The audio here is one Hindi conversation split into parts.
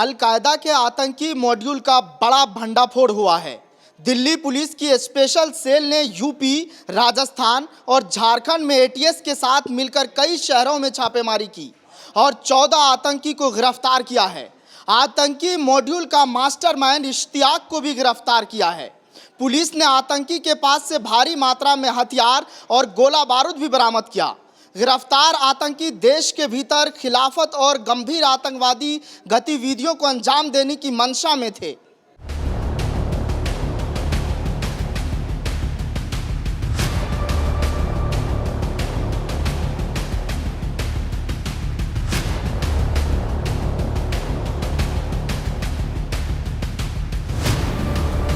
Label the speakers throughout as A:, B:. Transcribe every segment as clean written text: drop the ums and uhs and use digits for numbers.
A: अलकायदा के आतंकी मॉड्यूल का बड़ा भंडाफोड़ हुआ है। दिल्ली पुलिस की स्पेशल सेल ने यूपी, राजस्थान और झारखंड में एटीएस के साथ मिलकर कई शहरों में छापेमारी की और 14 आतंकी को गिरफ्तार किया है। आतंकी मॉड्यूल का मास्टरमाइंड इश्तियाक को भी गिरफ्तार किया है। पुलिस ने आतंकी के पास से भारी मात्रा में हथियार और गोला बारूद भी बरामद किया। गिरफ्तार आतंकी देश के भीतर खिलाफत और गंभीर आतंकवादी गतिविधियों को अंजाम देने की मंशा में थे।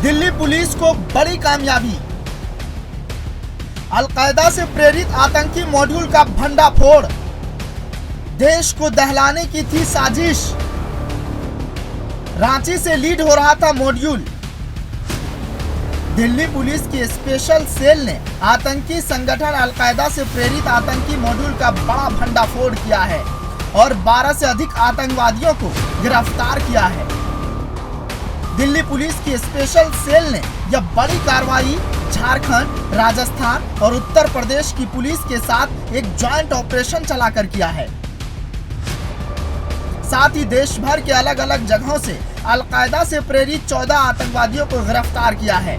A: दिल्ली पुलिस को बड़ी कामयाबी, अलकायदा से प्रेरित आतंकी मॉड्यूल का भंडाफोड़। देश को दहलाने की थी साजिश। रांची से लीड हो रहा था मॉड्यूल। दिल्ली पुलिस की स्पेशल सेल ने आतंकी संगठन अलकायदा से प्रेरित आतंकी मॉड्यूल का बड़ा भंडाफोड़ किया है और 12 से अधिक आतंकवादियों को गिरफ्तार किया है। दिल्ली पुलिस की स्पेशल सेल ने यह बड़ी कार्रवाई झारखंड, राजस्थान और उत्तर प्रदेश की पुलिस के साथ एक ज्वाइंट ऑपरेशन चलाकर किया है। साथ ही देश भर के अलग अलग जगहों से अलकायदा से प्रेरित 14 आतंकवादियों को गिरफ्तार किया है।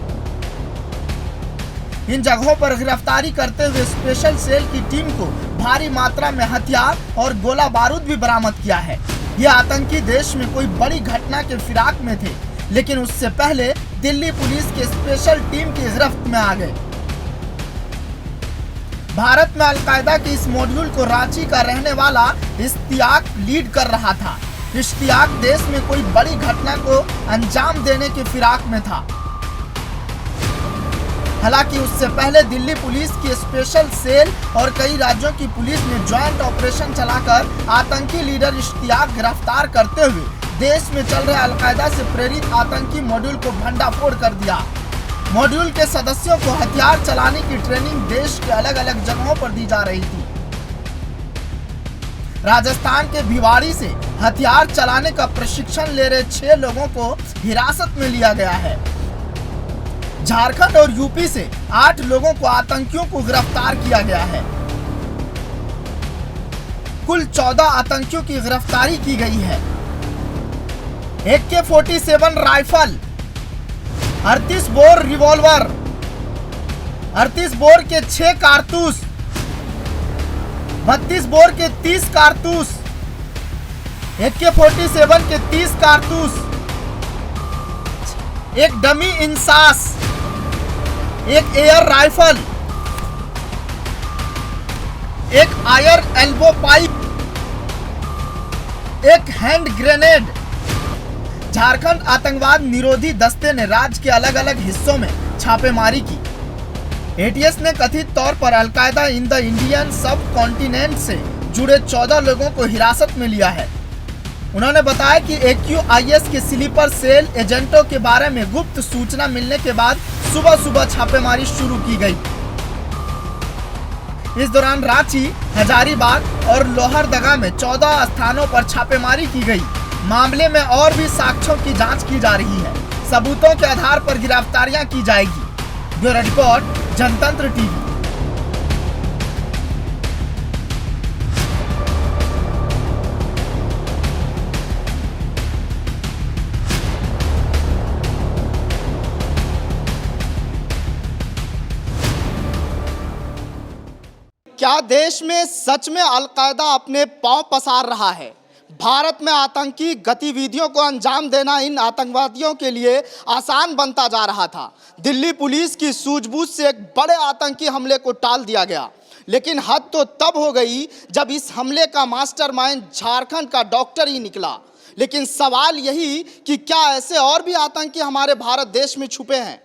A: इन जगहों पर गिरफ्तारी करते हुए स्पेशल सेल की टीम को भारी मात्रा में हथियार और गोला बारूद भी बरामद किया है। ये आतंकी देश में कोई बड़ी घटना के फिराक में थे, लेकिन उससे पहले दिल्ली पुलिस की स्पेशल टीम की गिरफ्त में आ गए। भारत में अलकायदा के इस मॉड्यूल को रांची का रहने वाला इश्तियाक लीड कर रहा था। इश्तियाक देश में कोई बड़ी घटना को अंजाम देने के फिराक में था। हालांकि उससे पहले दिल्ली पुलिस की स्पेशल सेल और कई राज्यों की पुलिस ने ज्वाइंट ऑपरेशन चलाकर आतंकी लीडर इश्तियाक गिरफ्तार करते हुए देश में चल रहे अलकायदा से प्रेरित आतंकी मॉड्यूल को भंडाफोड़ कर दिया। मॉड्यूल के सदस्यों को हथियार चलाने की ट्रेनिंग देश के अलग अलग जगहों पर दी जा रही थी। राजस्थान के भिवाड़ी से हथियार चलाने का प्रशिक्षण ले रहे 6 लोगों को हिरासत में लिया गया है। झारखंड और यूपी से 8 लोगों को आतंकियों को गिरफ्तार किया गया है। कुल 14 आतंकियों की गिरफ्तारी की गई है। AK-47 rifle, 38 bore revolver, 38 bore के 6 कारतूस, 32 बोर के 30 कारतूस, AK-47 के 30 कारतूस, एक डमी इंसास, एक एयर राइफल, एक आयर एल्बो पाइप, एक हैंड ग्रेनेड। झारखंड आतंकवाद निरोधी दस्ते ने राज्य के अलग अलग हिस्सों में छापेमारी की। एटीएस ने कथित तौर पर अलकायदा इन द इंडियन सब कॉन्टिनेंट से जुड़े 14 लोगों को हिरासत में लिया है। उन्होंने बताया कि AQIS के स्लीपर सेल एजेंटों के बारे में गुप्त सूचना मिलने के बाद सुबह सुबह छापेमारी शुरू की गई। इस दौरान रांची, हजारीबाग और लोहरदगा में 14 स्थानों पर छापेमारी की गई। मामले में और भी साक्ष्यों की जांच की जा रही है। सबूतों के आधार पर गिरफ्तारियां की जाएगी। ब्यूरो रिपोर्ट, जनतंत्र टीवी। क्या देश में सच में अलकायदा अपने पांव पसार रहा है? भारत में आतंकी गतिविधियों को अंजाम देना इन आतंकवादियों के लिए आसान बनता जा रहा था। दिल्ली पुलिस की सूझबूझ से एक बड़े आतंकी हमले को टाल दिया गया, लेकिन हद तो तब हो गई जब इस हमले का मास्टरमाइंड झारखंड का डॉक्टर ही निकला। लेकिन सवाल यही कि क्या ऐसे और भी आतंकी हमारे भारत देश में छुपे हैं?